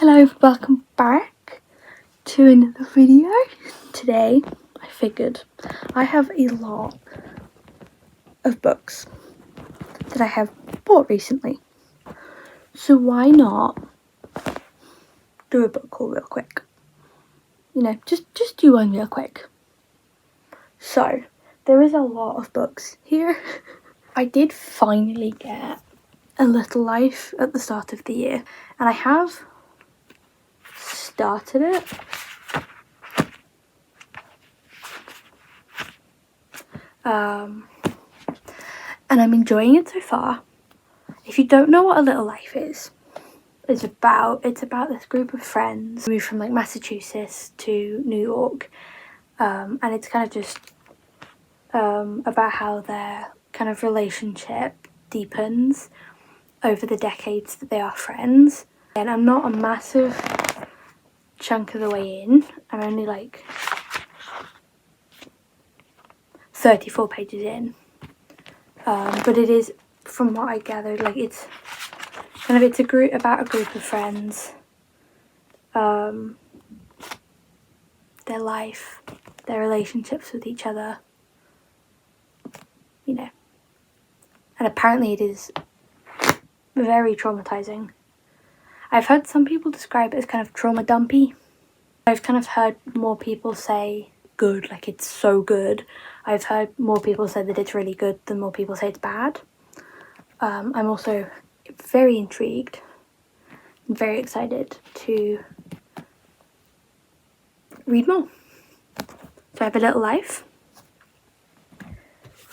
Hello, welcome back to another video. Today I figured I have a lot of books that I have bought recently, so why not do a book haul real quick? You know, just do one real quick. So there is a lot of books here. I did finally get A Little Life at the start of the year, and I have started it. And I'm enjoying it so far. If you don't know what A Little Life is, it's about this group of friends moved from like Massachusetts to New York, and it's kind of just about how their kind of relationship deepens over the decades that they are friends. And I'm not a massive chunk of the way in. I'm only like 34 pages in, but it is, from what I gathered, like it's a group of friends, their life, their relationships with each other, you know, and apparently it is very traumatizing. I've heard some people describe it as kind of trauma dumpy. I've kind of heard more people say good, like it's so good. I've heard more people say that it's really good than more people say it's bad. I'm also very intrigued and very excited to read more. So I have A Little Life.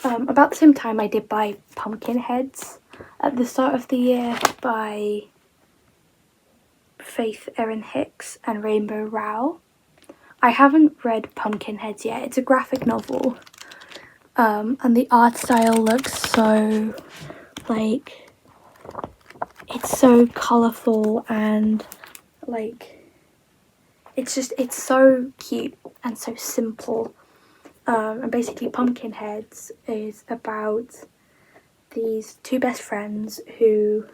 About the same time I did buy Pumpkinheads at the start of the year by Faith Erin Hicks and Rainbow Rowell. I haven't read Pumpkinheads yet. It's a graphic novel, and the art style looks so, like, it's so colourful and like it's so cute and so simple. And basically Pumpkinheads is about these two best friends who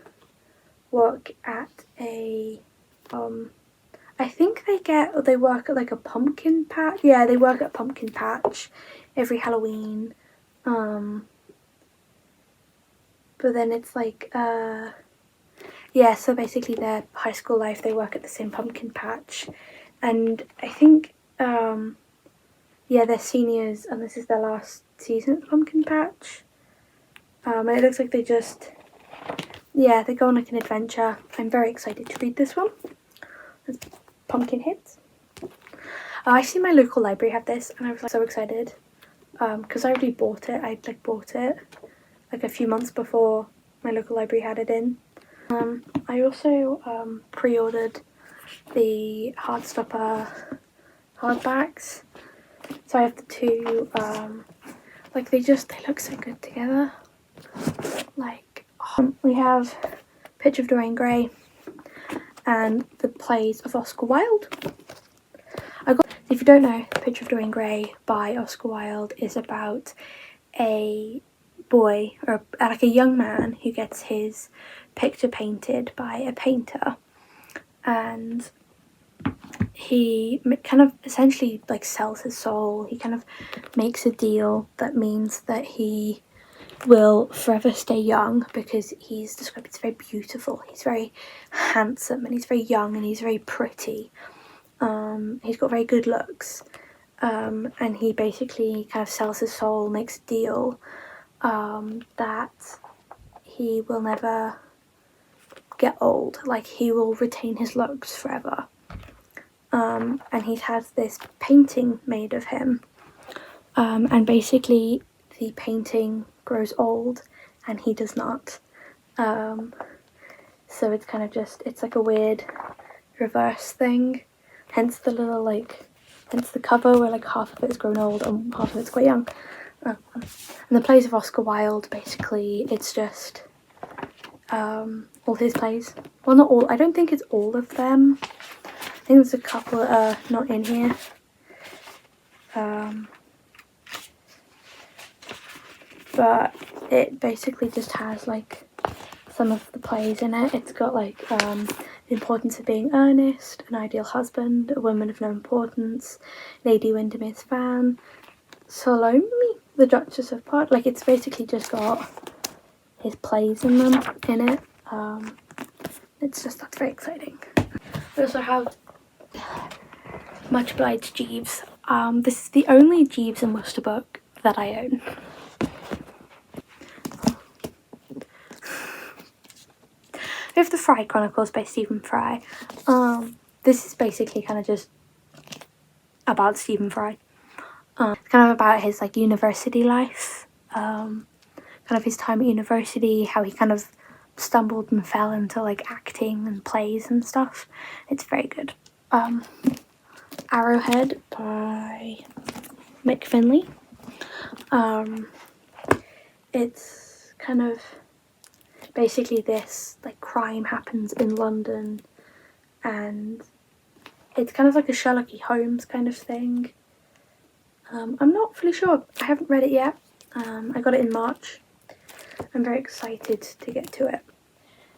work at a I think they work at like a pumpkin patch. Yeah, they work at a pumpkin patch every Halloween. But then it's like yeah, so basically their high school life, they work at the same pumpkin patch, and I think yeah, they're seniors and this is their last season at the pumpkin patch. And it looks like they go on like an adventure. I'm very excited to read this one. It's Pumpkinheads. I see my local library have this and I was like so excited because I already bought it. I bought it like a few months before my local library had it in. I also pre-ordered the Heartstopper hardbacks. So I have the two, like they look so good together. Like, we have Picture of Dorian Gray and the plays of Oscar Wilde. If you don't know, Picture of Dorian Gray by Oscar Wilde is about a boy, or like a young man, who gets his picture painted by a painter, and he kind of essentially like sells his soul. He kind of makes a deal that means that he will forever stay young because he's described as very beautiful. He's very handsome and he's very young and he's very pretty. He's got very good looks, and he basically kind of sells his soul, makes a deal that he will never get old, like he will retain his looks forever. And he has this painting made of him, and basically the painting grows old and he does not. So it's kind of it's like a weird reverse thing, hence the little hence the cover where like half of it's grown old and half of it's quite young. And the plays of Oscar Wilde, basically it's just all his plays. Well, not all, I don't think it's all of them. I think there's a couple that are not in here. But it basically just has like some of the plays in it. It's got like importance of being earnest, an ideal husband, a woman of no importance, Lady Windermere's fan, Salome, the Duchess of Pod. Like, it's basically just got his plays in it. That's very exciting. We also have Much Obliged Jeeves. This is the only Jeeves and Wooster book that I own. We have the Fry Chronicles by Stephen Fry. This is basically kind of just about Stephen Fry. It's kind of about his like university life, kind of his time at university, how he kind of stumbled and fell into like acting and plays and stuff. It's very good. Arrowhead by Mick Finley. It's kind of basically this like crime happens in London, and it's kind of like a Sherlock Holmes kind of thing. I'm not fully sure. I haven't read it yet. I got it in March. I'm very excited to get to it.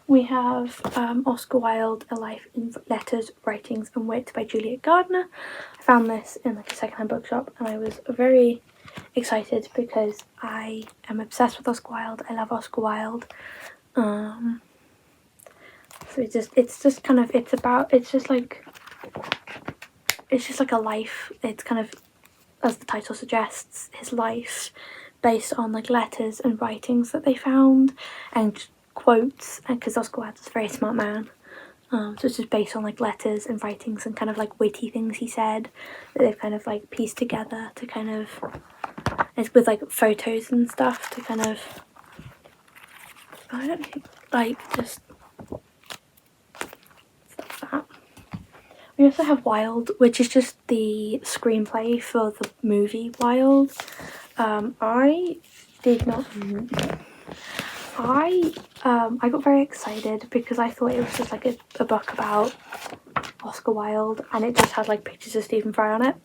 We have Oscar Wilde, A Life in Letters, Writings and Wit by Juliet Gardner. I found this in like a secondhand bookshop and I was very excited because I am obsessed with Oscar Wilde. I love Oscar Wilde. So it's just like a life. It's kind of, as the title suggests, his life based on like letters and writings that they found and quotes, because Oscar Wilde is a very smart man. So it's just based on like letters and writings and kind of like witty things he said that they've kind of like pieced together to kind of, it's with like photos and stuff to kind of, I don't think, like just stuff like that. We also have Wild, which is just the screenplay for the movie Wild. I got very excited because I thought it was just like a book about Oscar Wilde and it just had like pictures of Stephen Fry on it.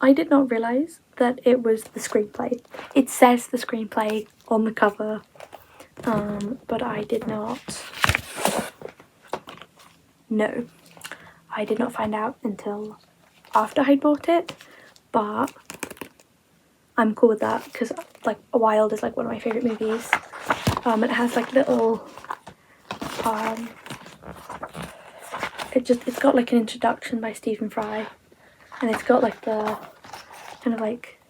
I did not realise that it was the screenplay. It says the screenplay on the cover, but I did not know. I did not find out until after I'd bought it, but I'm cool with that because like Wild is like one of my favourite movies. It has like little it's got like an introduction by Stephen Fry and it's got like the kind of like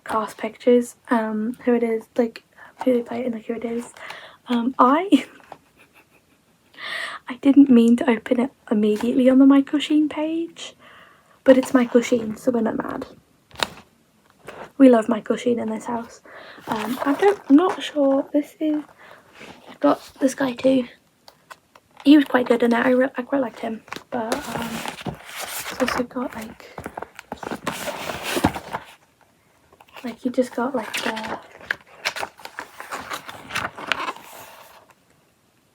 cast pictures, who it is, like who they play and like who it is. I didn't mean to open it immediately on the Michael Sheen page, but it's Michael Sheen, so we're not mad. We love Michael Sheen in this house. I'm not sure. I've got this guy too. He was quite good in it. I quite liked him, but it's also got like he just got like the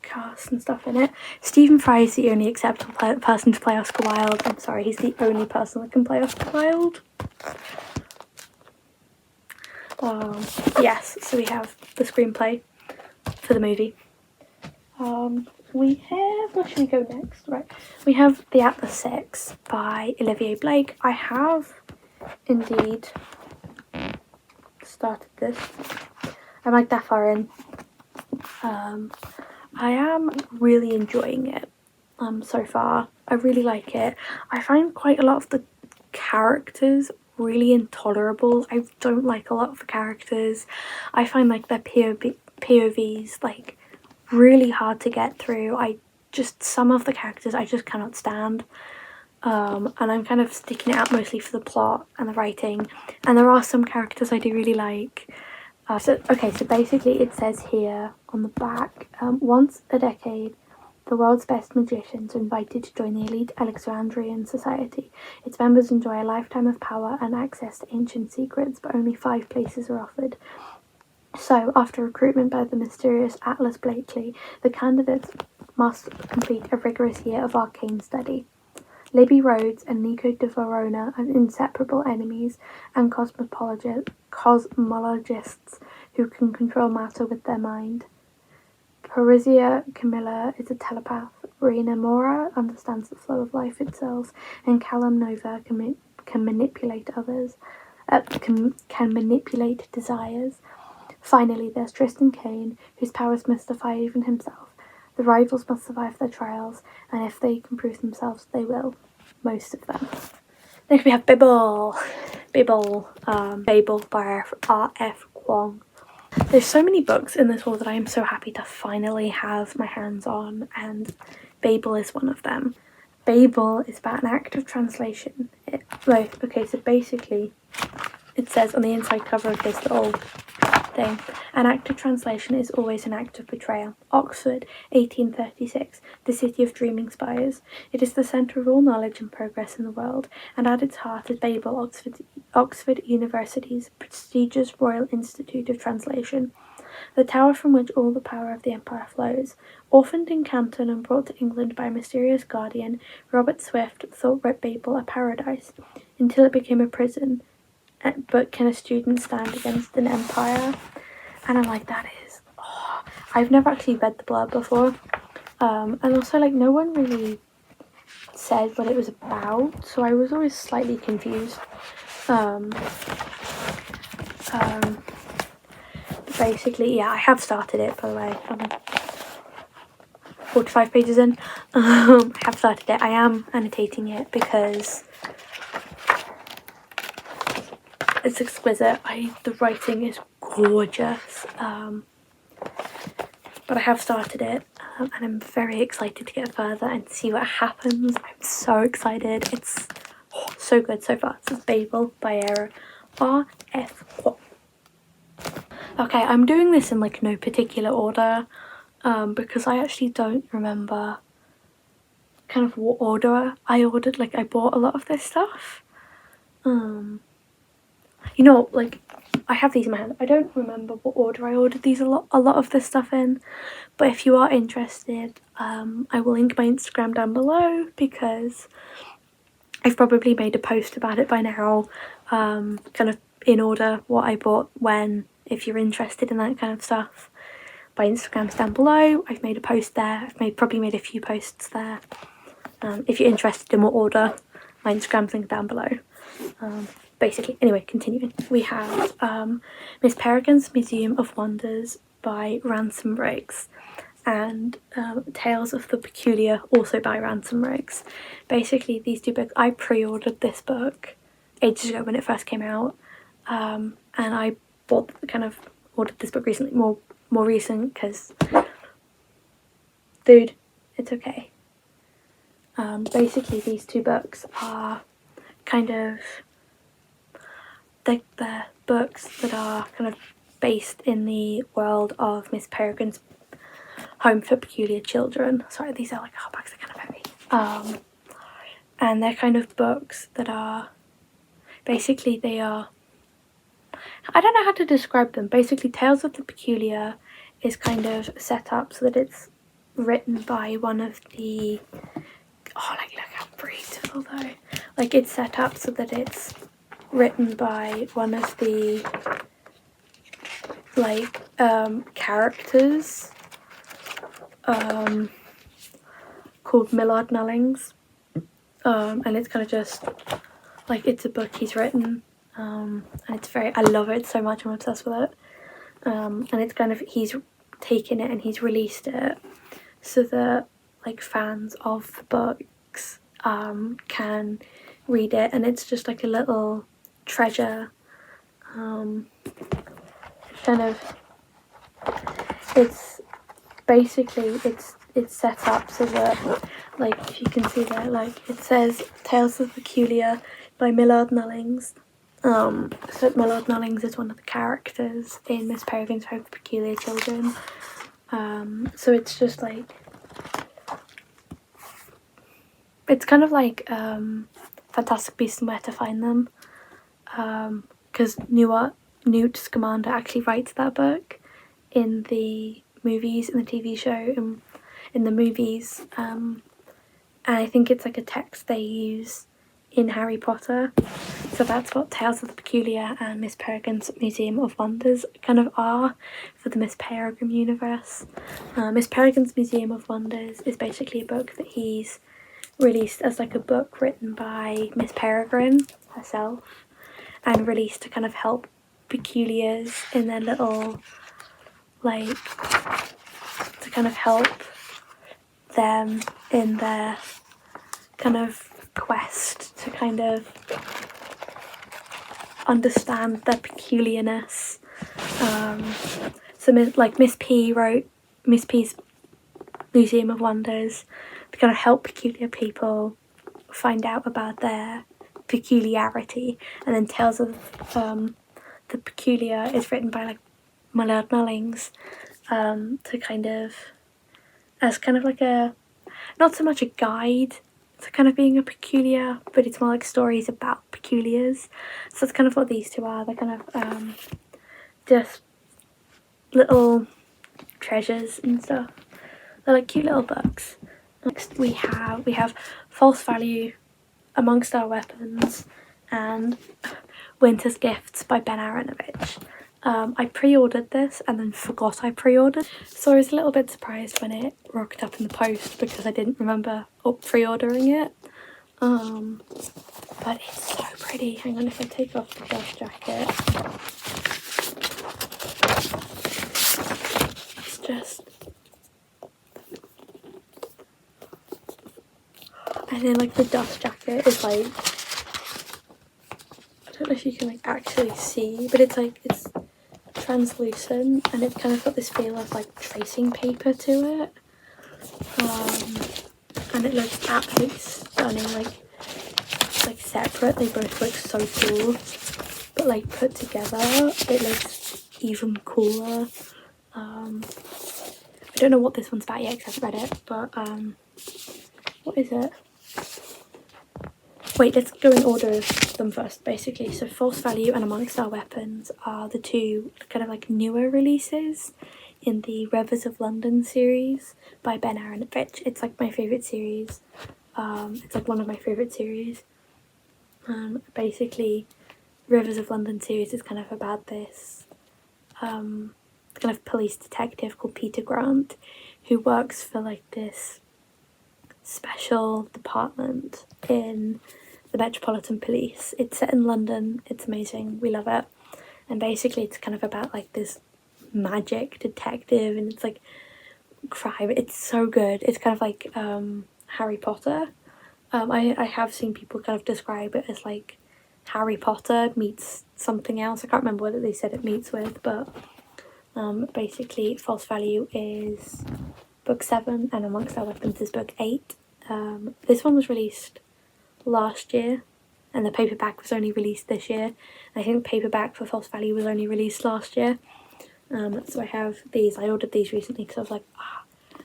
cast and stuff in it. Stephen Fry is the only acceptable person to play Oscar Wilde. I'm sorry, he's the only person that can play Oscar Wilde. Yes, so we have the screenplay for the movie. We have, where should we go next? Right, we have The Atlas 6 by Olivier Blake. I have indeed started this. I'm like that far in. I am really enjoying it so far. I really like it. I find quite a lot of the characters really intolerable. I don't like a lot of the characters. I find like their POVs like really hard to get through. Some of the characters I just cannot stand. And I'm kind of sticking it out mostly for the plot and the writing. And there are some characters I do really like. So basically it says here on the back, once a decade, the world's best magicians are invited to join the elite Alexandrian society. Its members enjoy a lifetime of power and access to ancient secrets, but only 5 places are offered. So, after recruitment by the mysterious Atlas Blakely, the candidates must complete a rigorous year of arcane study. Libby Rhodes and Nico de Verona are inseparable enemies and cosmologists who can control matter with their mind. Horizia Camilla is a telepath. Rena Mora understands the flow of life itself, and Callum Nova can manipulate others, can manipulate desires. Finally, there's Tristan Kane, whose powers must defy even himself. The rivals must survive their trials, and if they can prove themselves, they will. Most of them. Next we have Babel by R.F. Kwong. There's so many books in this world that I am so happy to finally have my hands on, and Babel is one of them. Babel is about an act of translation. So basically it says on the inside cover of this little thing, an act of translation is always an act of betrayal. Oxford, 1836, the city of dreaming spires. It is the centre of all knowledge and progress in the world, and at its heart is Babel, Oxford University's prestigious Royal Institute of Translation, the tower from which all the power of the empire flows. Orphaned in Canton and brought to England by a mysterious guardian, Robert Swift thought Babel a paradise, until it became a prison. But can a student stand against an empire? And I'm like, that is... Oh, I've never actually read the blurb before. And also, like, no one really said what it was about, so I was always slightly confused. Basically, yeah, I have started it, by the way. I'm 45 pages in. I have started it. I am annotating it because it's exquisite. The writing is gorgeous. But I have started it, and I'm very excited to get further and see what happens. I'm so excited. It's so good so far. This is Babel by R.F. Kwong. Okay, I'm doing this in like no particular order, because I actually don't remember kind of what order I ordered. Like, I bought a lot of this stuff. You know, like, I have these in my hand. I don't remember what order I ordered a lot of this stuff in, but if you are interested, I will link my Instagram down below, because I've probably made a post about it by now, kind of in order what I bought when, if you're interested in that kind of stuff. My Instagram's down below. I've made a post there. I've probably made a few posts there. If you're interested in what order, my Instagram's linked down below. Basically, anyway, continuing. We have Miss Peregrine's Museum of Wonders by Ransom Briggs, and Tales of the Peculiar, also by Ransom Briggs. Basically, these two books, I pre-ordered this book ages ago when it first came out, and I ordered this book recently, more recent, because, dude, it's okay. Basically, these two books are kind of the books that are kind of based in the world of Miss Peregrine's Home for Peculiar Children. Sorry, these are like hardbacks, they're kind of heavy. And they're kind of books that are, basically they are, I don't know how to describe them. Basically, Tales of the Peculiar is kind of set up so that it's written by one of the, oh, like, look how beautiful though. Like, it's set up so that it's written by one of the, like, characters, called Millard Nullings, and it's kind of just, like, it's a book he's written, and it's I love it so much, I'm obsessed with it, and it's kind of, he's taken it and he's released it so that, like, fans of the books can read it, and it's just like a little treasure. Kind of, it's basically, it's set up so that, like, if you can see there, like, it says Tales of the Peculiar by Millard Nullings. So Millard Nullings is one of the characters in Miss Peregrine's Home for Peculiar Children. So it's just like, it's kind of like Fantastic Beasts and Where to Find Them, because Newt Scamander actually writes that book in the movies, in the TV show, in the movies, and I think it's like a text they use in Harry Potter. So that's what Tales of the Peculiar and Miss Peregrine's Museum of Wonders kind of are for the Miss Peregrine universe. Miss Peregrine's Museum of Wonders is basically a book that he's released as like a book written by Miss Peregrine herself and released to kind of help peculiars in their little, like, to kind of help them in their kind of quest to kind of understand their peculiarness. So like Miss P wrote Miss P's Museum of Wonders to kind of help peculiar people find out about their peculiarity, and then Tales of the Peculiar is written by like my Lord Mullings to kind of, as kind of like a, not so much a guide to kind of being a peculiar, but it's more like stories about peculiars. So that's kind of what these two are. They're kind of just little treasures and stuff. They're like cute little books. Next we have False Value, Amongst Our Weapons, and Winter's Gifts by Ben Aronovich. I pre-ordered this and then forgot I pre-ordered, so I was a little bit surprised when it rocked up in the post because I didn't remember pre-ordering it. But it's so pretty. Hang on, if I take off the dust jacket, it's just, and then like the dust jacket is like, I don't know if you can like actually see, but it's like, it's translucent and it's kind of got this feel of like tracing paper to it, and it looks absolutely stunning. Like separate they both look so cool, but like put together it looks even cooler. I don't know what this one's about yet because I haven't read it, but what is it? Wait, let's go in order of them first, basically. So False Value and Amongst Our Weapons are the two kind of like newer releases in the Rivers of London series by Ben Aronovich. It's like my favourite series. It's like one of my favourite series. Basically, Rivers of London series is kind of about this kind of police detective called Peter Grant, who works for like this special department in the Metropolitan Police. It's set in London. It's amazing. We love it. And basically it's kind of about like this magic detective, and it's like crime. It's so good. It's kind of like Harry Potter. I have seen people kind of describe it as like Harry Potter meets something else. I can't remember what they said it meets with, but basically False Value is book 7 and Amongst Our Weapons is book 8. This one was released last year and the paperback was only released this year. I think the paperback for False Value was only released last year. So I have these. I ordered these recently because I was like,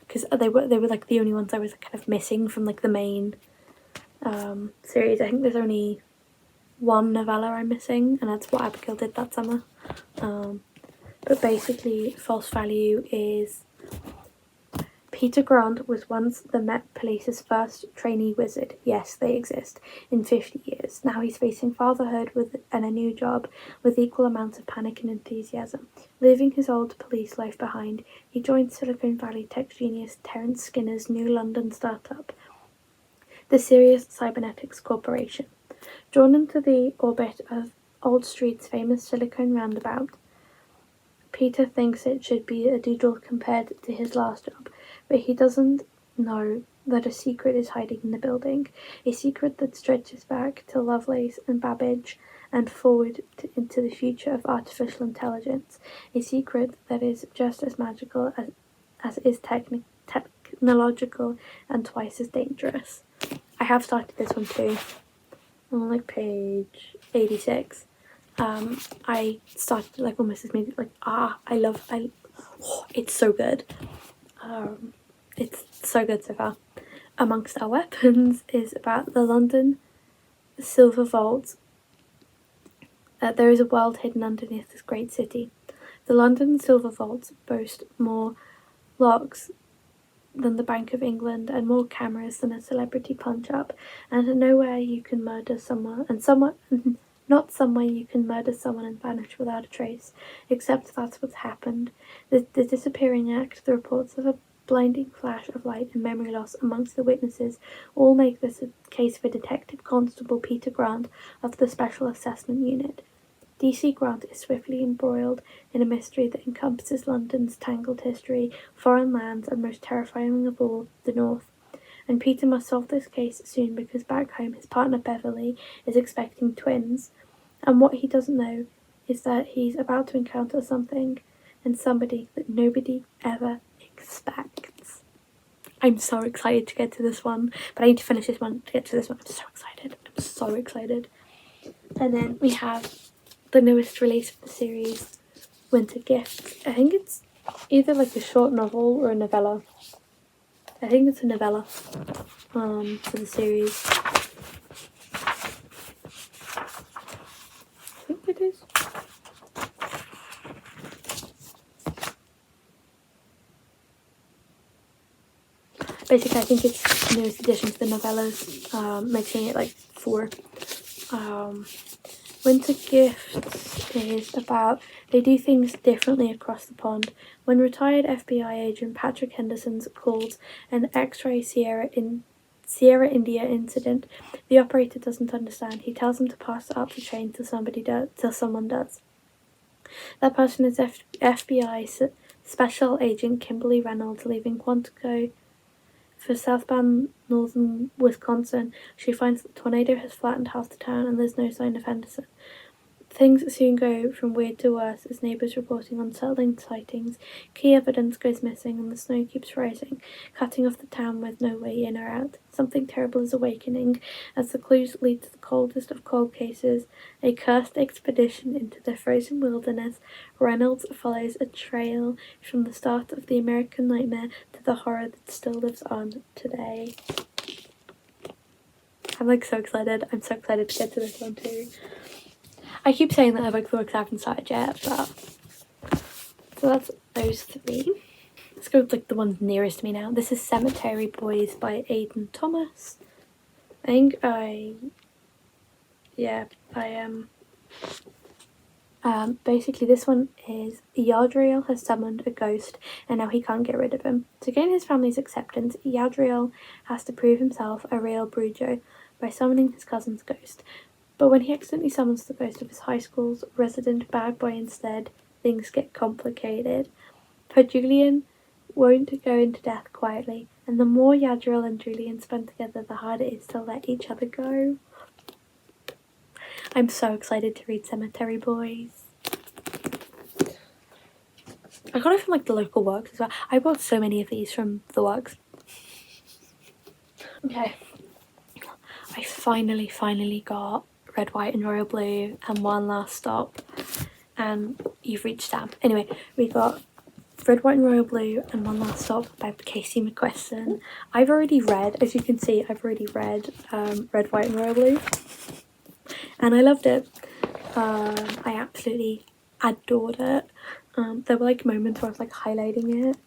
because they were like the only ones I was kind of missing from like the main series. I think there's only one novella I'm missing, and that's What Abigail Did That Summer. But basically False Value is Peter Grant was once the Met Police's first trainee wizard. Yes, they exist. In 50 years. Now he's facing fatherhood and a new job with equal amounts of panic and enthusiasm. Leaving his old police life behind, he joined Silicon Valley tech genius Terence Skinner's new London startup, the Sirius Cybernetics Corporation. Drawn into the orbit of Old Street's famous Silicon Roundabout, Peter thinks it should be a doodle compared to his last job, but he doesn't know that a secret is hiding in the building, a secret that stretches back to Lovelace and Babbage and forward into the future of artificial intelligence, a secret that is just as magical as it is technological and twice as dangerous. I have started this one too. I'm on like page 86. I started like almost immediately, like it's so good. It's so good so far. Amongst Our Weapons is about the London Silver Vault. There is a world hidden underneath this great city. The London Silver Vaults boast more locks than the Bank of England, and more cameras than a celebrity punch-up, and nowhere you can murder someone, and someone not somewhere you can murder someone and vanish without a trace, except that's what's happened. The disappearing act, the reports of a blinding flash of light and memory loss amongst the witnesses all make this a case for Detective Constable Peter Grant of the Special Assessment Unit. D.C. Grant is swiftly embroiled in a mystery that encompasses London's tangled history, foreign lands, and most terrifying of all, the North. And Peter must solve this case soon because back home his partner Beverly is expecting twins. And what he doesn't know is that he's about to encounter something and somebody that nobody ever expects. I'm so excited to get to this one, but I need to finish this one to get to this one. I'm so excited. I'm so excited. And then we have the newest release of the series, Winter Gift. I think it's either like a short novel or a novella. I think it's a novella for the series. I think it is. Basically, I think it's the newest addition to the novellas, making it like 4. Winter Gift is about they do things differently across the pond. When retired FBI agent Patrick Henderson's calls an X-ray Sierra India incident, the operator doesn't understand. He tells him to pass up the train till someone does. That person is FBI Special Agent Kimberly Reynolds, leaving Quantico for southbound northern Wisconsin. She finds that the tornado has flattened half the town and there's no sign of Henderson. Things soon go from weird to worse as neighbours reporting unsettling sightings, key evidence goes missing, and the snow keeps rising, cutting off the town with no way in or out. Something terrible is awakening as the clues lead to the coldest of cold cases, a cursed expedition into the frozen wilderness. Reynolds follows a trail from the start of the American nightmare to the horror that still lives on today. I'm like so excited. I'm so excited to get to this one too. I keep saying that the books haven't started yet, but so that's those 3. Let's go with like the ones nearest to me now. This is Cemetery Boys by Aidan Thomas. I think basically this one is Yadriel has summoned a ghost and now he can't get rid of him. To gain his family's acceptance, Yadriel has to prove himself a real Brujo by summoning his cousin's ghost. But when he accidentally summons the ghost of his high school's resident bad boy instead, things get complicated. But Julian won't go into death quietly, and the more Yadriel and Julian spend together, the harder it is to let each other go. I'm so excited to read Cemetery Boys. I got it from like the local works as well. I bought so many of these from the works. Okay. I finally got Red, White and Royal Blue and One Last Stop, and You've Reached Sam. Anyway, we got Red, White and Royal Blue and One Last Stop by Casey McQuiston. I've already read, as you can see, Red, White and Royal Blue, and I loved it. I absolutely adored it. There were like moments where I was like highlighting it,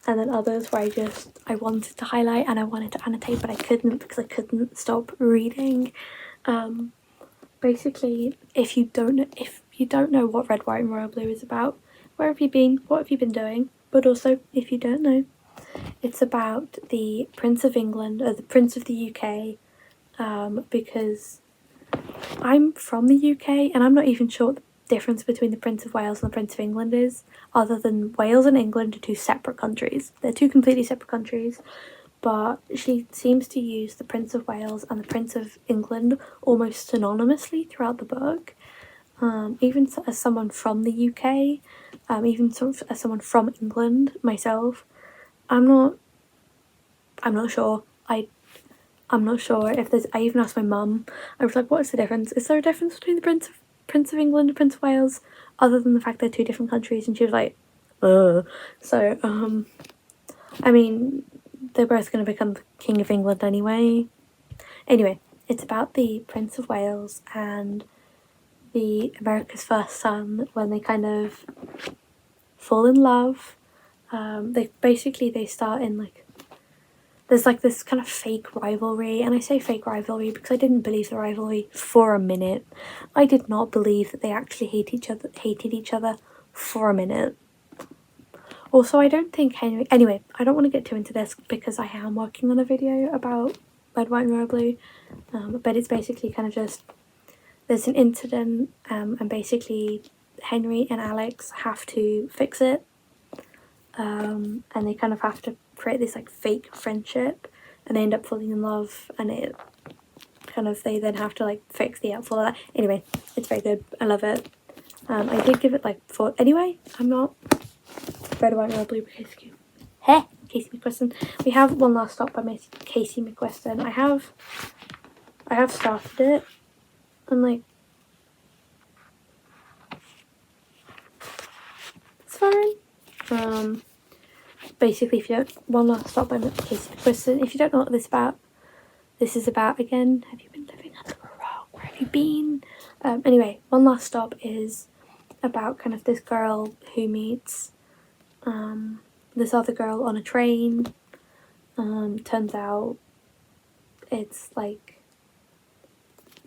and then others where I wanted to highlight and I wanted to annotate, but I couldn't because I couldn't stop reading. Basically, if you don't know what Red, White and Royal Blue is about, where have you been? What have you been doing? But also, if you don't know, it's about the Prince of England, or the Prince of the UK, because I'm from the UK and I'm not even sure what the difference between the Prince of Wales and the Prince of England is, other than Wales and England are 2 separate countries. They're 2 completely separate countries. But she seems to use the Prince of Wales and the Prince of England almost synonymously throughout the book. Even as someone from the UK, even as someone from England myself, I'm not sure. I'm not sure if there's. I even asked my mum. I was like, "What is the difference? Is there a difference between the Prince of England and Prince of Wales, other than the fact they're 2 different countries?" And she was like, So, I mean, they're both going to become the King of England anyway. Anyway, it's about the Prince of Wales and the America's First Son when they kind of fall in love. They start in like there's like this kind of fake rivalry, and I say fake rivalry because I didn't believe the rivalry for a minute. I did not believe that they actually hated each other for a minute. Also, I don't think Henry... Anyway, I don't want to get too into this because I am working on a video about Red, White and Royal Blue, but it's basically kind of just... There's an incident, and basically Henry and Alex have to fix it, and they kind of have to create this like fake friendship, and they end up falling in love, and it kind of, they then have to like fix the outfall of that. Anyway, it's very good. I love it. I did give it like 4. Anyway, I'm not Red, White, Royal Blue, Casey McQuiston. We have One Last Stop by Casey McQuiston. I have started it. I'm like, it's fine. Basically, if you don't, One Last Stop by Casey McQuiston. If you don't know what this is about again. Have you been living under a rock? Where have you been? Anyway, One Last Stop is about kind of this girl who meets this other girl on a train. Turns out it's like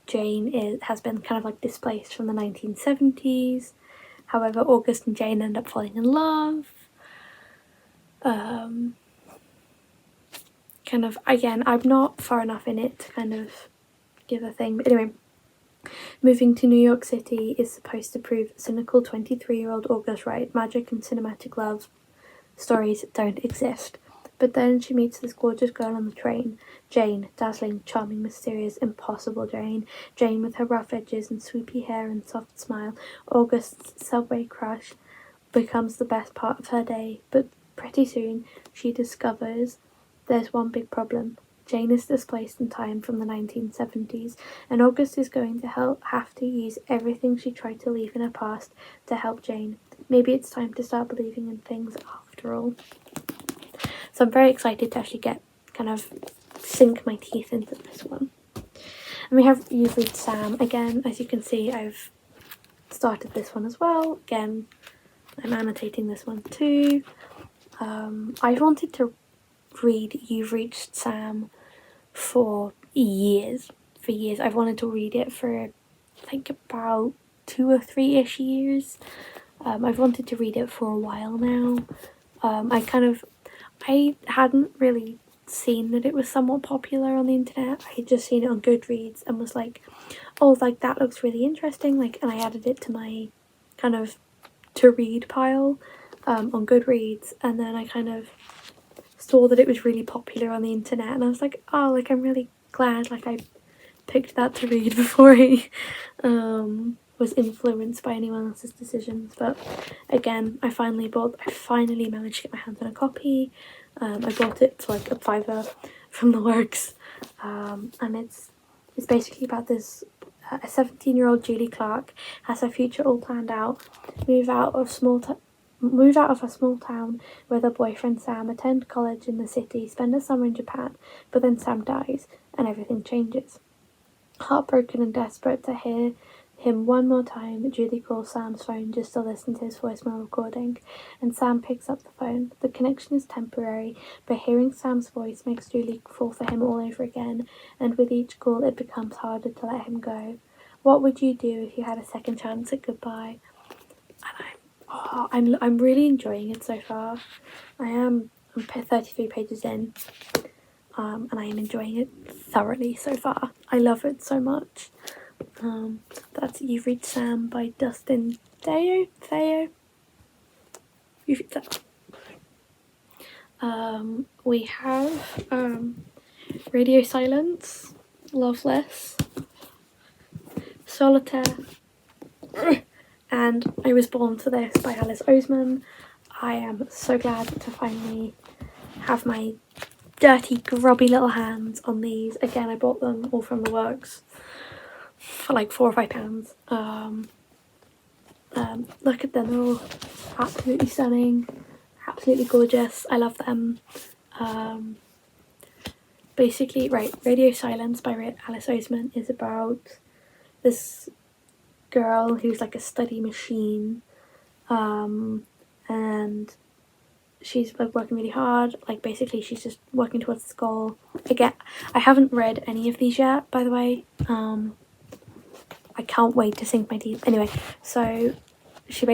Jane has been kind of like displaced from the 1970s. However, August and Jane end up falling in love. Kind of, again, I'm not far enough in it to kind of give a thing, but anyway, moving to New York City is supposed to prove cynical 23-year-old August right, magic and cinematic love stories don't exist. But then she meets this gorgeous girl on the train, Jane, dazzling, charming, mysterious, impossible Jane. Jane with her rough edges and swoopy hair and soft smile. August's subway crush becomes the best part of her day, but pretty soon she discovers there's one big problem. Jane is displaced in time from the 1970s, and August is going to have to use everything she tried to leave in her past to help Jane. Maybe it's time to start believing in things after all. So I'm very excited to actually sink my teeth into this one. And we have You Read Sam. Again, as you can see, I've started this one as well. Again, I'm annotating this one too. I've wanted to read You've Reached Sam for years. I've wanted to read it for I think about 2 or 3-ish years. I've wanted to read it for a while now. I hadn't really seen that it was somewhat popular on the internet. I had just seen it on Goodreads and was like, oh, like that looks really interesting, like, and I added it to my kind of to read pile on Goodreads, and then I kind of saw that it was really popular on the internet, and I was like, oh, like I'm really glad like I picked that to read before I was influenced by anyone else's decisions. But again, I finally managed to get my hands on a copy. I bought it for like a $5 from the works, and it's basically about this a 17-year-old Julie Clark has her future all planned out, move out of a small town with her boyfriend Sam, attend college in the city, spend a summer in Japan, but then Sam dies and everything changes. Heartbroken and desperate to hear him one more time, Julie calls Sam's phone just to listen to his voicemail recording, and Sam picks up the phone. The connection is temporary, but hearing Sam's voice makes Julie fall for him all over again, and with each call it becomes harder to let him go. What would you do if you had a second chance at goodbye? And I'm really enjoying it so far. I'm 33 pages in, and I am enjoying it thoroughly so far. I love it so much. That's You've Reached Sam by Dustin Theo. You've Reached Sam. We have Radio Silence, Loveless, Solitaire, and I Was Born for This by Alice Oseman. I am so glad to finally have my dirty, grubby little hands on these. Again, I bought them all from the works for like £4 or £5. Look at them, they're all absolutely stunning, absolutely gorgeous. I love them. Basically, right, Radio Silence by Alice Oseman is about this girl who's like a study machine, and she's like working really hard. Like basically she's just working towards this goal. Again, I haven't read any of these yet, by the way. I can't wait to sink my teeth. Anyway, so she's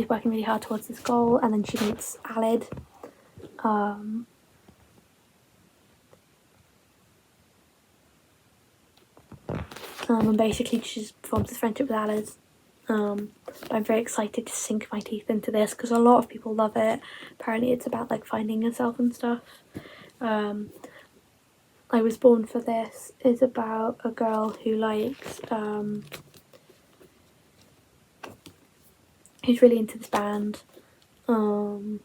working really hard towards this goal, and then she meets Alid. And basically she just forms this friendship with Alid. I'm very excited to sink my teeth into this because a lot of people love it. Apparently it's about like finding yourself and stuff. I Was Born for This is about a girl who likes who's really into this band, and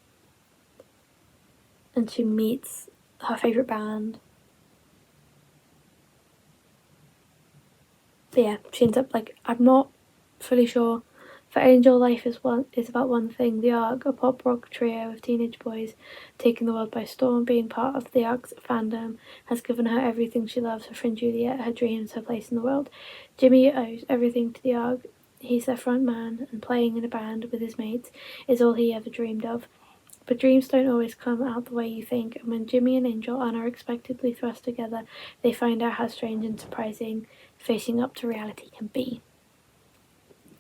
she meets her favourite band. But yeah, she ends up like, I'm not fully sure. For Angel, life is about one thing, the Ark, a pop rock trio of teenage boys taking the world by storm. Being part of the Ark's fandom has given her everything she loves, her friend Juliet, her dreams, her place in the world. Jimmy owes everything to the Ark. He's their front man, and playing in a band with his mates is all he ever dreamed of. But dreams don't always come out the way you think, and when Jimmy and Angel are unexpectedly thrust together, they find out how strange and surprising facing up to reality can be.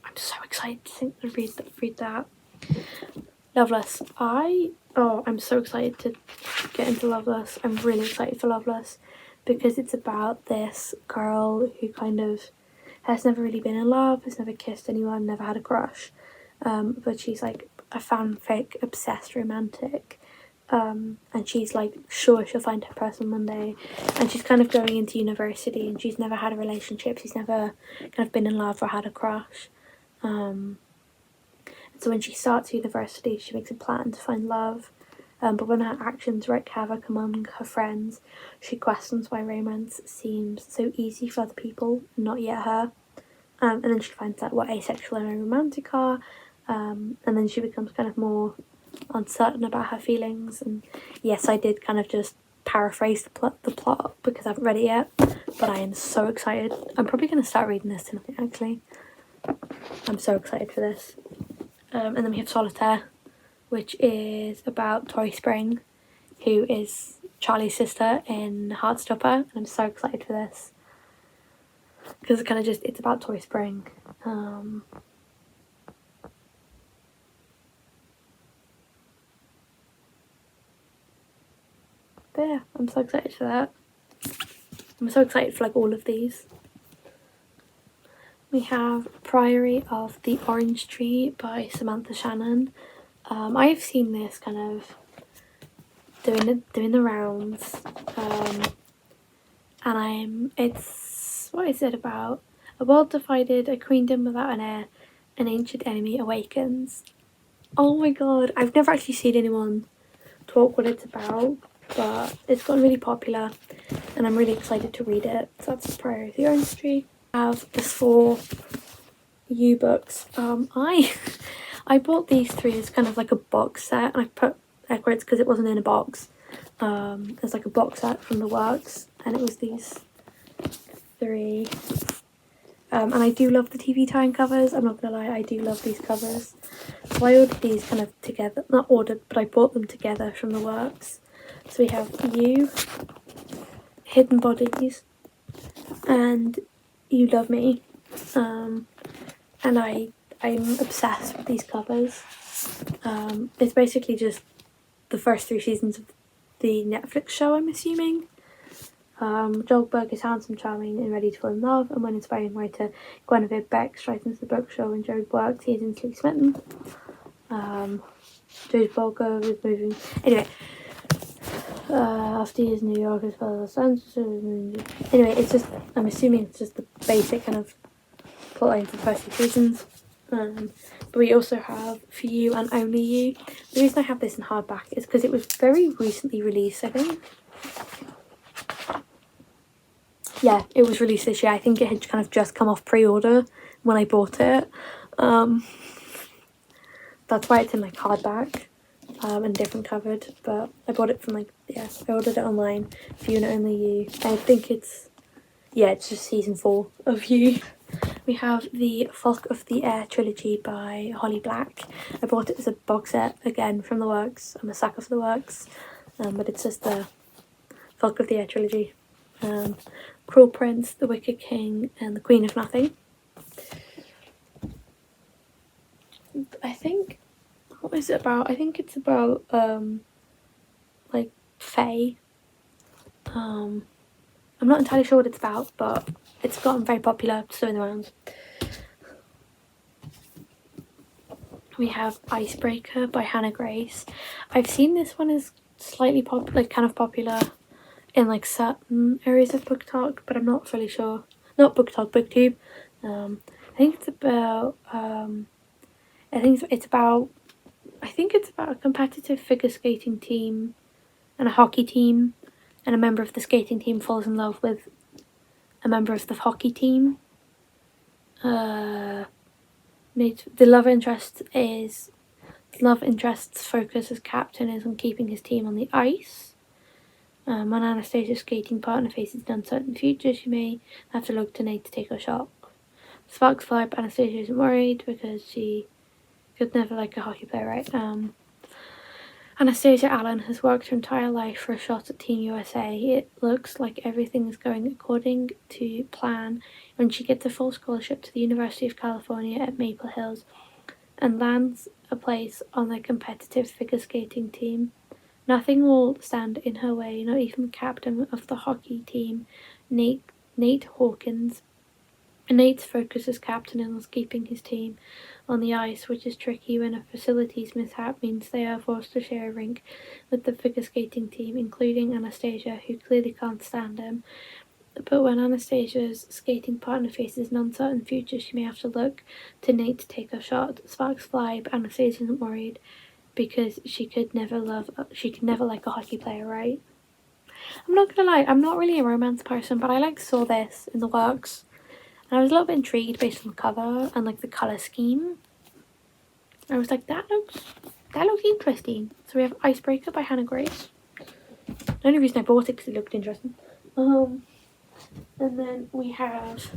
I'm so excited to read that. Loveless. I'm so excited to get into Loveless. I'm really excited for Loveless because it's about this girl who kind of has never really been in love, has never kissed anyone, never had a crush, but she's like a fanfic obsessed romantic, and she's like sure she'll find her person one day, and she's kind of going into university and she's never had a relationship, she's never kind of been in love or had a crush. So when she starts university, she makes a plan to find love, but when her actions wreak havoc among her friends, she questions why romance seems so easy for other people, not yet her. And then she finds out what asexual and aromantic are, and then she becomes kind of more uncertain about her feelings. And yes, I did kind of just paraphrase the plot because I haven't read it yet, but I am so excited. I'm probably going to start reading this tonight, actually. I'm so excited for this. And then we have Solitaire, which is about Tori Spring, who is Charlie's sister in Heartstopper, and I'm so excited for this because it's about Tori Spring. But yeah, I'm so excited for that. I'm so excited for like all of these. We have Priory of the Orange Tree by Samantha Shannon. I've seen this kind of doing the rounds, and what is it about? A world divided, a queendom without an heir, an ancient enemy awakens. Oh my god, I've never actually seen anyone talk what it's about, but it's gotten really popular and I'm really excited to read it. So that's Priory of the Orange Tree. I have the 4 U books. I bought these 3 as kind of like a box set, and I put quotes because it wasn't in a box. There's like a box set from the works, and it was these 3. And I do love the TV time covers, I'm not gonna lie, I do love these covers. So I ordered these kind of together, not ordered, but I bought them together from the works. So we have You, Hidden Bodies, and You Love Me. And I'm obsessed with these covers. It's basically just the first 3 seasons of the Netflix show, I'm assuming. Jogberg is handsome, charming, and ready to fall in love, and when inspiring writer Guinevere Beck strikes the book show and Joe works, he is instantly smitten. Joe's Bulger is moving. Anyway, after years in New York as well as Los Angeles. Anyway, it's just, I'm assuming it's just the basic kind of plotline for the first 2 seasons. But we also have For You and Only You. The reason I have this in hardback is because it was very recently released, I think. Yeah, it was released this year. I think it had kind of just come off pre-order when I bought it. That's why it's in like hardback and different covered. But I bought it from I ordered it online. For You and Only You. I think it's just season 4 of You. we have the Folk of the Air trilogy by Holly Black. I bought it as a box set, again, from the works. I'm a sucker for the works, but it's just the Folk of the Air trilogy. Cruel Prince, The Wicked King, and The Queen of Nothing. I think, what is it about? I think it's about, like, fae. I'm not entirely sure what it's about, but it's gotten very popular, so in the rounds. We have Icebreaker by Hannah Grace. I've seen this one is slightly kind of popular in like certain areas of Book Talk, but I'm not fully sure. Not Book Talk, BookTube. I think it's about I think it's about a competitive figure skating team and a hockey team, and a member of the skating team falls in love with a member of the hockey team. The love interest's focus as captain is on keeping his team on the ice. When Anastasia's skating partner faces an uncertain future, she may have to look to Nate to take her shot. Sparks fly, but Anastasia isn't worried because she could never like a hockey player, right? Anastasia Allen has worked her entire life for a shot at Team USA. It looks like everything is going according to plan when she gets a full scholarship to the University of California at Maple Hills and lands a place on their competitive figure skating team. Nothing will stand in her way, not even the captain of the hockey team, Nate Hawkins. Nate's focus as captain is on keeping his team on the ice, which is tricky when a facilities mishap means they are forced to share a rink with the figure skating team, including Anastasia, who clearly can't stand him. But when Anastasia's skating partner faces an uncertain future, she may have to look to Nate to take her shot. Sparks fly, but Anastasia isn't worried because she could never like a hockey player, right? I'm not gonna lie, I'm not really a romance person, but I saw this in the works. And I was a little bit intrigued based on the cover and like the colour scheme. I was like, that looks interesting. So we have Icebreaker by Hannah Grace. The only reason I bought it because it looked interesting. And then we have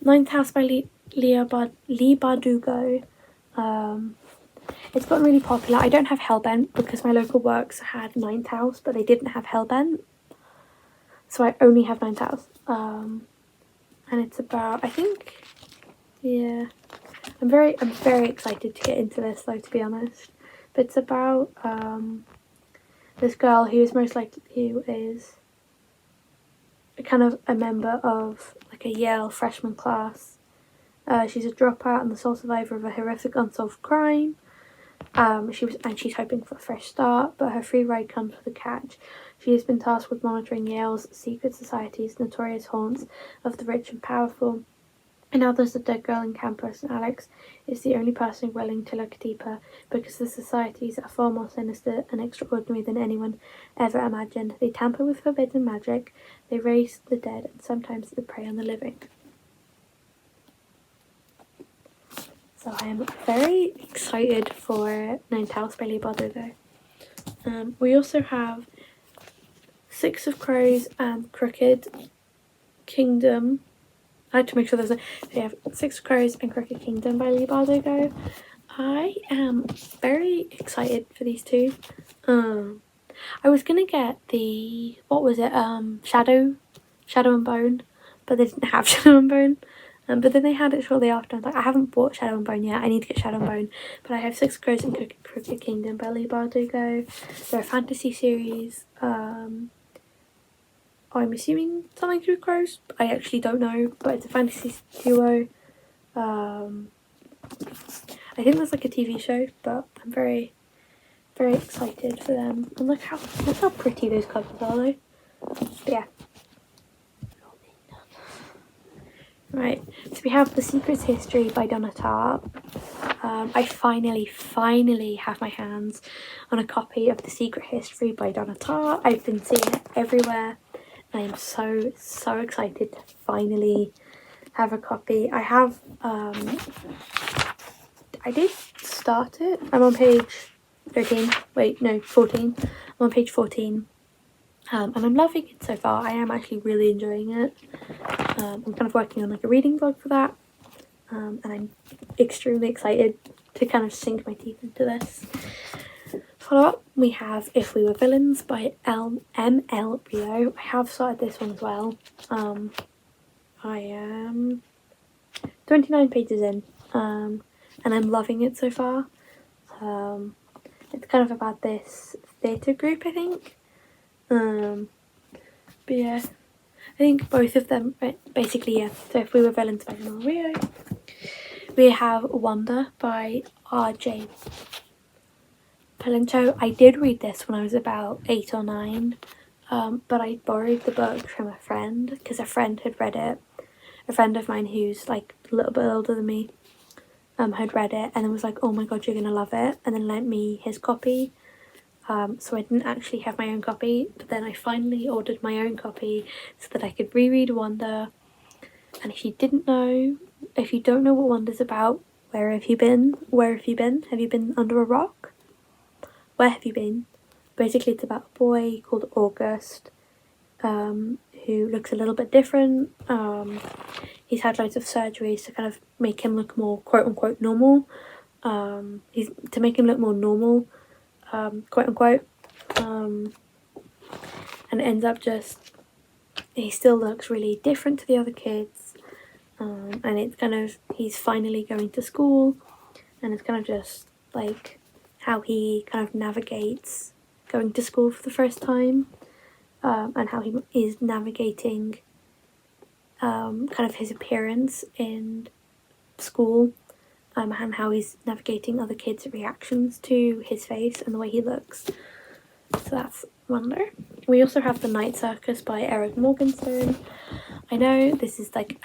Ninth House by Lee Bardugo. It's gotten really popular. I don't have Hellbent because my local works had Ninth House, but they didn't have Hellbent. So I only have Ninth House. And it's about, I'm very excited to get into this though, to be honest. But it's about this girl who is kind of a member of like a Yale freshman class. She's a dropout and the sole survivor of a horrific unsolved crime. She's hoping for a fresh start, but her free ride comes with a catch. She has been tasked with monitoring Yale's secret society's notorious haunts of the rich and powerful. And now there's a dead girl in campus, and Alex is the only person willing to look deeper because the societies are far more sinister and extraordinary than anyone ever imagined. They tamper with forbidden magic, they raise the dead, and sometimes they prey on the living. So I am very excited for Ninth House by Lee Bardugo. We also have Six of Crows and Crooked Kingdom. I had to make sure we have Six of Crows and Crooked Kingdom by Lee Bardugo. I am very excited for these two. I was gonna get the Shadow and Bone, but they didn't have Shadow and Bone. But then they had it shortly after. I was like, I haven't bought Shadow and Bone yet. I need to get Shadow and Bone. But I have Six Crows and Crooked Kingdom by Lee Bardugo. They're a fantasy series. I'm assuming something to do with crows. I actually don't know, but it's a fantasy duo. I think there's like a TV show, but I'm very, very excited for them. And look how pretty those covers are, though. But yeah. Right, so we have The Secret's History by Donna Tartt. I finally have my hands on a copy of The Secret History by Donna Tartt. I've been seeing it everywhere. I am so excited to finally have a copy. I did start it. I'm on page 13. Wait, no, 14. I'm on page 14. And I'm loving it so far. I am actually really enjoying it. I'm kind of working on like a reading vlog for that. and I'm extremely excited to kind of sink my teeth into this. Follow up, we have If We Were Villains by M.L. Rio. I have started this one as well. I am 29 pages in, and I'm loving it so far. It's kind of about this theatre group, I think. But yeah, I think both of them, basically, yeah. So If We Were Villains by M.L. Rio. We have Wonder by R.J. Palinto. I did read this when I was about 8 or 9, but I borrowed the book from a friend because a friend had read it. A friend of mine who's like a little bit older than me had read it and then was like, oh my god, you're gonna love it, and then lent me his copy. So I didn't actually have my own copy, but then I finally ordered my own copy so that I could reread Wonder. And if you don't know what Wonder's about, where have you been? Where have you been? Have you been under a rock? Where have you been? Basically, it's about a boy called August, who looks a little bit different. He's had loads of surgeries to kind of make him look more quote unquote normal. To make him look more normal, quote unquote. And it ends up he still looks really different to the other kids. And it's kind of, he's finally going to school, and it's kind of just like how he kind of navigates going to school for the first time, and how he is navigating kind of his appearance in school, and how he's navigating other kids' reactions to his face and the way he looks. So that's Wonder. We also have The Night Circus by Eric Morgenstern. I know this is like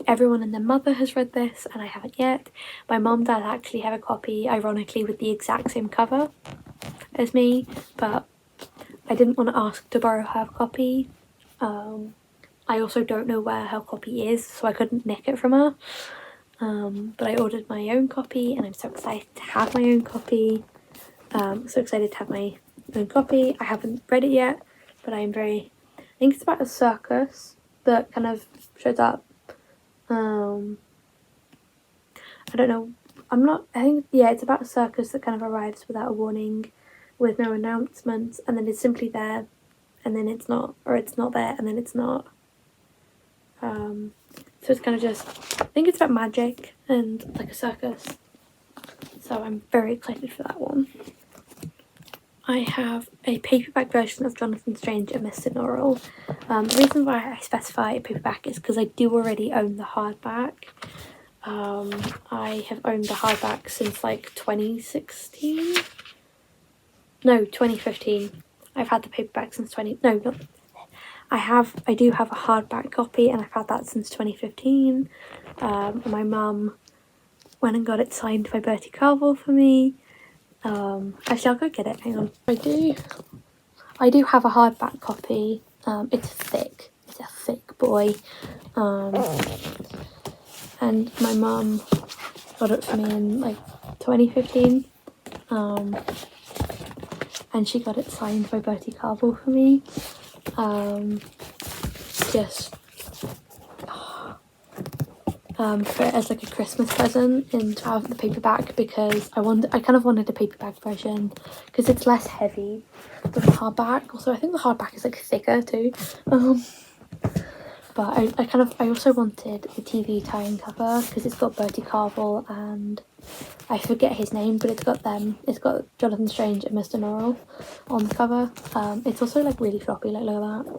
everyone and their mother has read this, and I haven't yet. My mum does actually have a copy, ironically, with the exact same cover as me, but I didn't want to ask to borrow her copy. I also don't know where her copy is, so I couldn't nick it from her. But I ordered my own copy, and I'm so excited to have my own copy. I haven't read it yet, but I think it's about a circus that kind of shows up. I don't know. It's about a circus that kind of arrives without a warning, with no announcements, and then it's simply there, and then it's not, or it's not there, and then it's not. So it's kind of just, I think it's about magic and like a circus. So I'm very excited for that one. I have a paperback version of Jonathan Strange and Mr. Norrell. The reason why I specify a paperback is because I do already own the hardback. I have owned the hardback since like 2016? No, 2015. I've had the paperback since I do have a hardback copy, and I've had that since 2015. My mum went and got it signed by Bertie Carvel for me. Actually, I'll go get it. Hang on. I do have a hardback copy. It's thick. It's a thick boy. And my mum got it for me in like 2015. And she got it signed by Bertie Carvel for me. For it as like a Christmas present, and to have the paperback, because I kind of wanted a paperback version because it's less heavy than the hardback. Also, I think the hardback is like thicker too. But I also wanted the TV tie-in cover because it's got Bertie Carvel and I forget his name, but it's got Jonathan Strange and Mr. Norrell on the cover. It's also like really floppy, like look at that.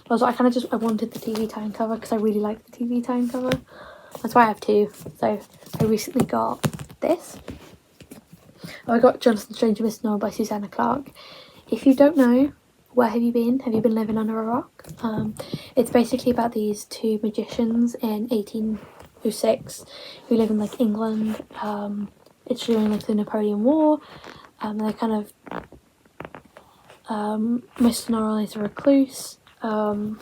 Also, I wanted the TV tie-in cover because I really like the TV tie-in cover. That's why I have two. So I recently got this. I got Jonathan Strange and Mr. Norrell by Susanna Clarke. If you don't know, where have you been? Have you been living under a rock? It's basically about these two magicians in 1806 who live in like England. It's during like the Napoleon War. They're kind of Mr. Norrell is a recluse, and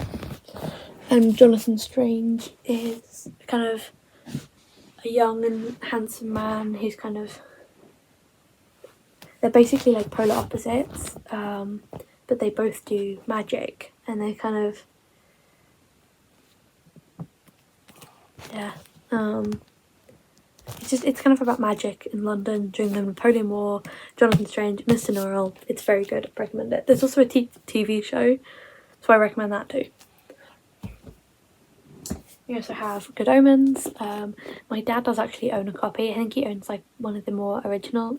Jonathan Strange is kind of a young and handsome man who's kind of, they're basically like polar opposites, but they both do magic, and they kind of, It's kind of about magic in London during the Napoleon War, Jonathan Strange, Mr. Norrell. It's very good. I recommend it. There's also a TV show, so I recommend that too. We also have Good Omens. My dad does actually own a copy. I think he owns like one of the more original,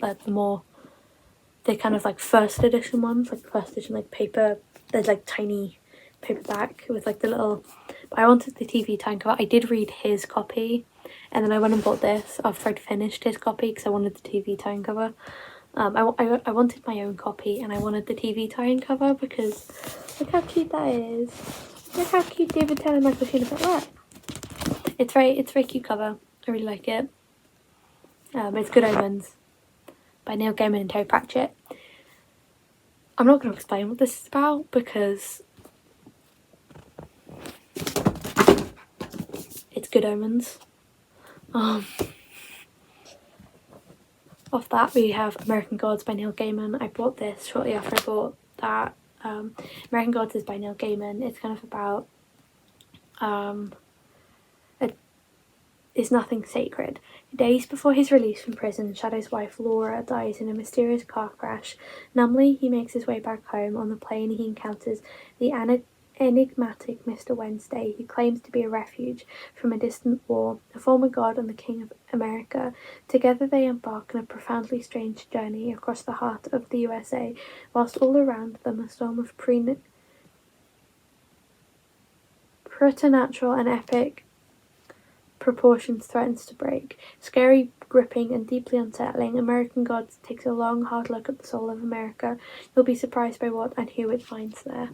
the kind of like first edition ones, like first edition like paper. There's like tiny paperback with like the little. I wanted the TV time cover. I did read his copy, and then I went and bought this after I'd finished his copy because I wanted the TV tie-in cover. I wanted my own copy, and I wanted the TV tie-in cover because look how cute that is. Look how cute David Tennant and Michael Sheen have look. It's very cute cover. I really like it. It's Good Omens by Neil Gaiman and Terry Pratchett. I'm not going to explain what this is about because it's Good Omens. Off that we have American Gods by Neil Gaiman. I bought this shortly after I bought that. American Gods is by Neil Gaiman. It's kind of about is nothing sacred. Days before his release from prison, Shadow's wife Laura dies in a mysterious car crash. Numbly, he makes his way back home. On the plane, he encounters the enigmatic Mr. Wednesday, who claims to be a refuge from a distant war, a former god and the king of America. Together they embark on a profoundly strange journey across the heart of the USA, whilst all around them a storm of preternatural and epic proportions threatens to break. Scary, gripping, and deeply unsettling, American Gods takes a long, hard look at the soul of America. You'll be surprised by what and who it finds there.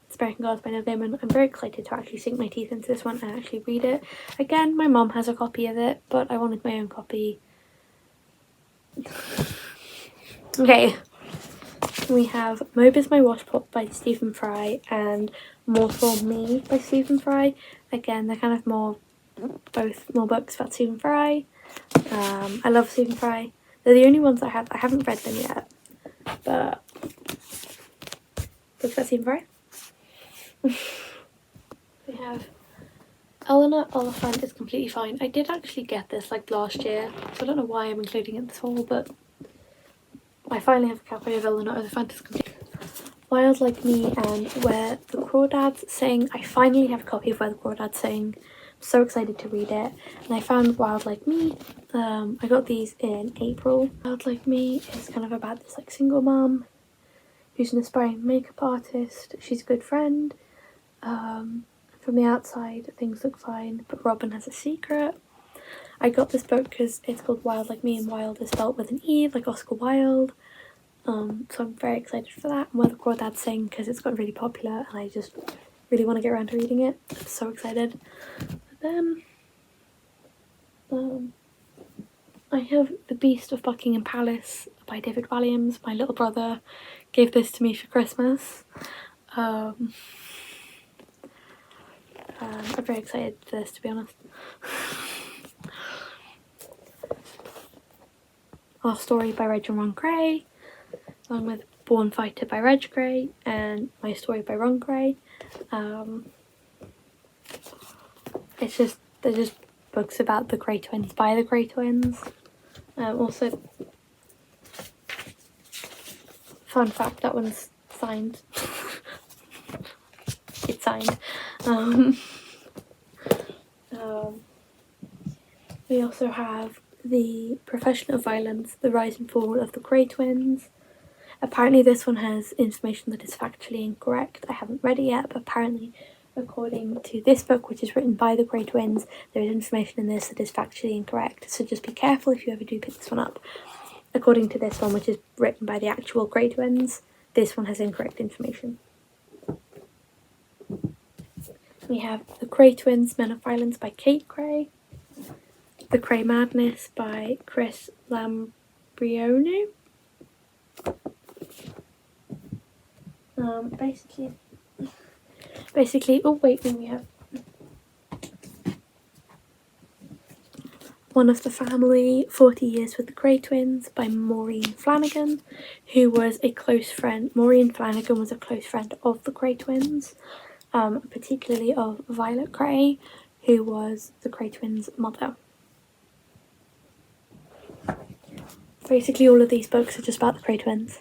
It's American Gods by Neil Gaiman. I'm very excited to actually sink my teeth into this one and actually read it. Again, my mum has a copy of it, but I wanted my own copy. Okay. We have Mobe is My Washpot by Stephen Fry and More For Me by Stephen Fry. Again, they're kind of both more books about Stephen Fry. I love Stephen Fry. They're the only ones I haven't read them yet, but books about Stephen Fry. We have Eleanor Oliphant is Completely Fine. I did actually get this like last year, so I don't know why I'm including it this fall, but I finally have a copy of Eleanor Oliphant is Completely Wild Like Me and Where the Crawdads Sing. I finally have a copy of Where the Crawdads Sing. I'm so excited to read it. And I found Wild Like Me. I got these in April. Wild Like Me is kind of about this like single mom who's an aspiring makeup artist. She's a good friend. From the outside, things look fine, but Robin has a secret. I got this book because it's called Wild Like Me, and Wild is spelled with an E, like Oscar Wilde. So I'm very excited for that. And Where the Crawdads Sing because it's got really popular, and I just really want to get around to reading it. I'm so excited. But then, I have The Beast of Buckingham Palace by David Walliams. My little brother gave this to me for Christmas. I'm very excited for this, to be honest. Our Story by Reg and Ron Gray, along with Born Fighter by Reg Gray and My Story by Ron Gray. They're just books about the Grey Twins by the Grey Twins. Also, fun fact, that one's signed. It's signed. We also have The Profession of Violence, The Rise and Fall of the Grey Twins. Apparently this one has information that is factually incorrect. I haven't read it yet, but apparently according to this book, which is written by the Grey Twins, there is information in this that is factually incorrect. So just be careful if you ever do pick this one up. According to this one, which is written by the actual Grey Twins, this one has incorrect information. We have The Grey Twins, Men of Violence by Kate Gray. The Grey Madness by Chris Lambrionu. Basically, oh wait, then we have One of the Family, 40 Years with the Grey Twins by Maureen Flanagan, who was a close friend. Maureen Flanagan was a close friend of the Grey Twins, particularly of Violet Grey, who was the Cray twins' mother. Basically all of these books are just about the Cray twins.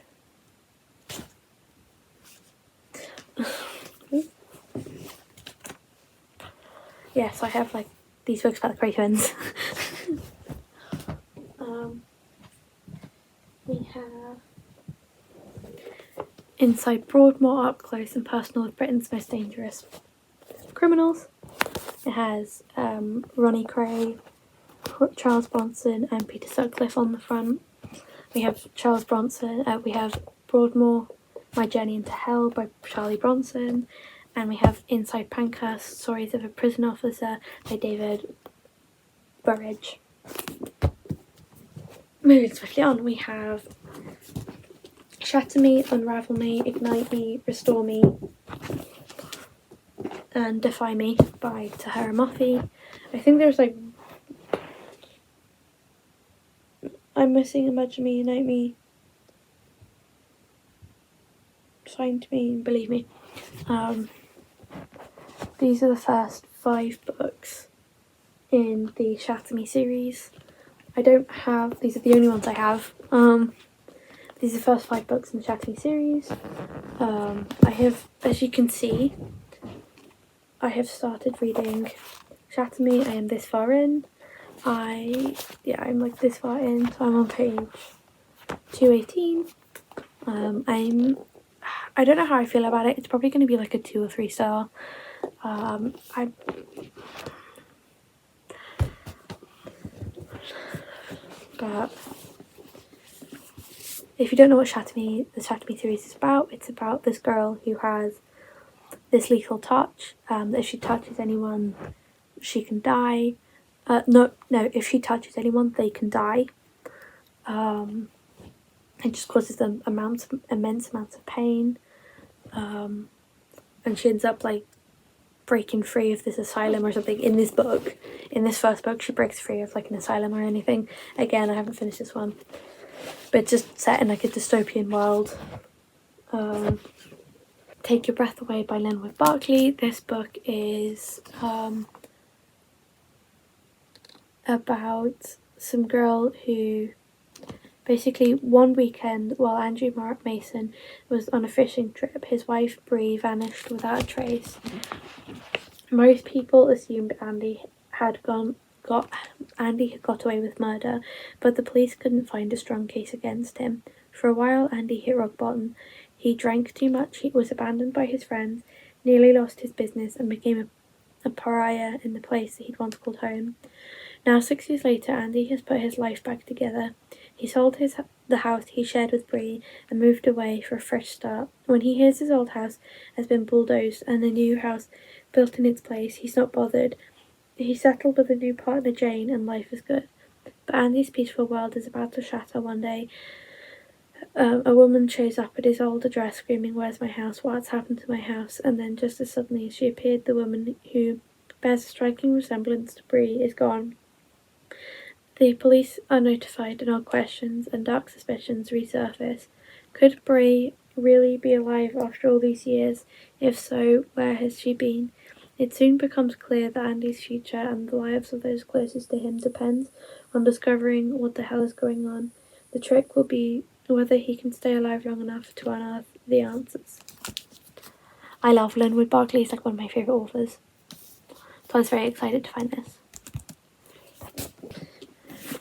Yes, I have like these books about the Cray twins. We have Inside Broadmoor, Up Close and Personal with Britain's Most Dangerous Criminals. It has Ronnie Cray, Charles Bronson and Peter Sutcliffe on the front. We have Charles Bronson, we have Broadmoor, My Journey into Hell by Charlie Bronson, and we have Inside Pancras, Stories of a Prison Officer by David Burridge. Moving swiftly on, we have Shatter Me, Unravel Me, Ignite Me, Restore Me, and Defy Me by Tahara Moffi. I think there's like I'm missing Imagine Me, Unite Me, Find Me, and Believe Me. These are the first 5 books in the Shatter Me series. I don't have, these are the only ones I have. These are the first 5 books in the Shatter Me series. I have, as you can see, I have started reading Shatter Me. I am this far in. I'm like this far in, so I'm on page 218. I don't know how I feel about it. It's probably going to be like a 2 or 3 star. But if you don't know what the Shatter Me series is about, it's about this girl who has this lethal touch. That if she touches anyone, she can die. If she touches anyone, they can die. It just causes them immense amounts of pain. And she ends up like breaking free of this asylum or something in this book. In this first book, she breaks free of like an asylum or anything. Again, I haven't finished this one, but it's just set in like a dystopian world. Take Your Breath Away by Linwood Barclay. This book is about some girl who basically one weekend while Andrew Mason was on a fishing trip, his wife Bree vanished without a trace. Most people assumed Andy had got away with murder, but the police couldn't find a strong case against him. For a while, Andy hit rock bottom. He drank too much, he was abandoned by his friends, nearly lost his business, and became a pariah in the place that he'd once called home. Now, 6 years later, Andy has put his life back together. He sold the house he shared with Bree and moved away for a fresh start. When he hears his old house has been bulldozed and a new house built in its place, he's not bothered. He's settled with a new partner, Jane, and life is good. But Andy's peaceful world is about to shatter one day. A woman shows up at his old address screaming, "Where's my house? What's happened to my house?" And then just as suddenly as she appeared, the woman who bears a striking resemblance to Bree is gone. The police are notified and all questions and dark suspicions resurface. Could Bree really be alive after all these years? If so, where has she been? It soon becomes clear that Andy's future and the lives of those closest to him depends on discovering what the hell is going on. The trick will be whether he can stay alive long enough to unearth the answers. I love Linwood Barclay, he's like one of my favourite authors. So I was very excited to find this.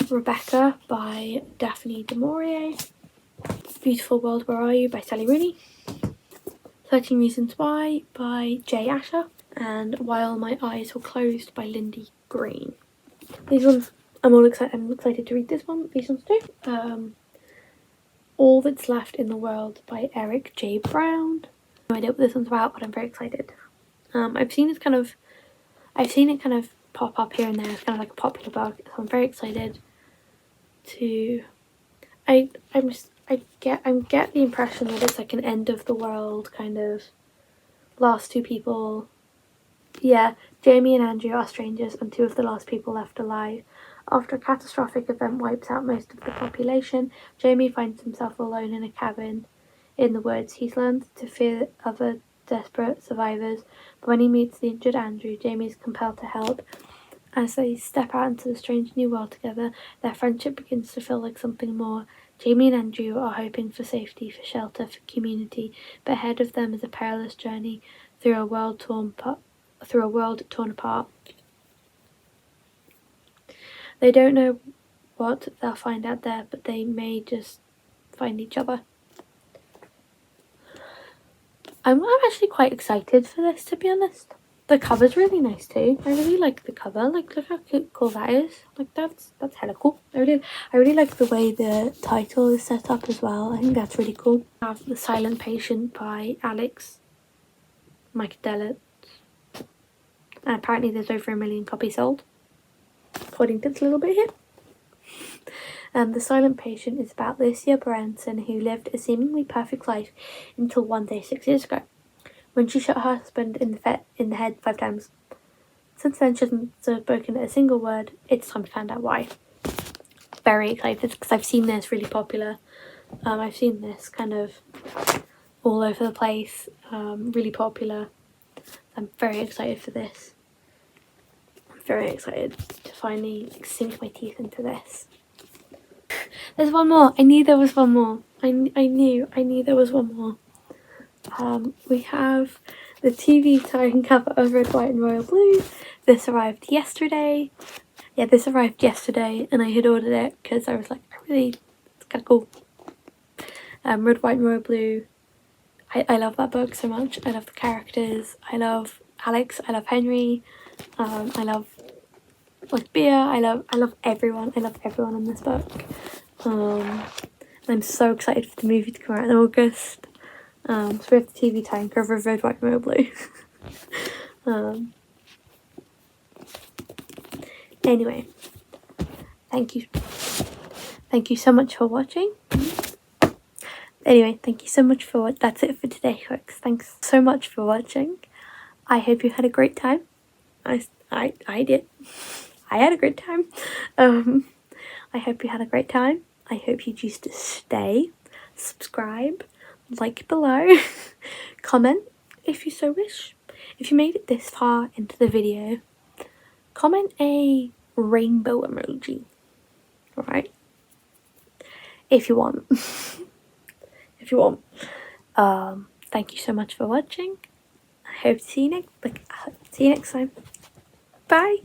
Rebecca by Daphne du Maurier. Beautiful World, Where Are You by Sally Rooney. 13 Reasons Why by Jay Asher. And While My Eyes Were Closed by Lindy Green. These ones, I'm excited to read this one. These ones too. All That's Left in the World by Eric J. Brown. No idea what this one's about, but I'm very excited. I've seen it kind of pop up here and there. It's kind of like a popular book, so I'm very excited to. I get the impression that it's like an end of the world kind of. Last 2 people. Yeah, Jamie and Andrew are strangers and 2 of the last people left alive. After a catastrophic event wipes out most of the population, Jamie finds himself alone in a cabin in the woods. He's learned to fear other desperate survivors, but when he meets the injured Andrew, Jamie is compelled to help. As they step out into the strange new world together, their friendship begins to feel like something more. Jamie and Andrew are hoping for safety, for shelter, for community, but ahead of them is a perilous journey through a world torn apart. They don't know what they'll find out there, but they may just find each other. I'm actually quite excited for this, to be honest. The cover's really nice too. I really like the cover. Like, look how cool that is. Like, that's hella cool. I really like the way the title is set up as well. I think that's really cool. I have The Silent Patient by Alex Micadellett. And apparently there's over 1 million copies sold, according to this little bit here. The Silent Patient is about Lucia Branson, who lived a seemingly perfect life until one day 6 years ago, when she shot her husband in the head 5 times. Since then, she hasn't spoken a single word. It's time to find out why. Very excited because I've seen this really popular. I've seen this kind of all over the place, really popular. I'm very excited for this. I'm very excited to finally sink my teeth into this. There's one more. I knew there was one more. I knew there was one more. We have the TV tie-in cover of Red, White and Royal Blue. This arrived yesterday. Yeah, this arrived yesterday, and I had ordered it because I was like, it's kind of cool. Red, White and Royal Blue. I love that book so much. I love the characters. I love Alex. I love Henry. I love Bea. I love everyone. I love everyone in this book. I'm so excited for the movie to come out in August. So we have the TV tie-in cover of Red, White and Royal Blue. Anyway, thank you so much for watching. Anyway, thank you so much for that's it for today, folks. Thanks so much for watching. I hope you had a great time. I did. I had a great time. I hope you had a great time. I hope you choose to stay, subscribe, like below, comment if you so wish. If you made it this far into the video, comment a rainbow emoji, alright? If you want. If you want. Thank you so much for watching. I hope to see you next time. Bye!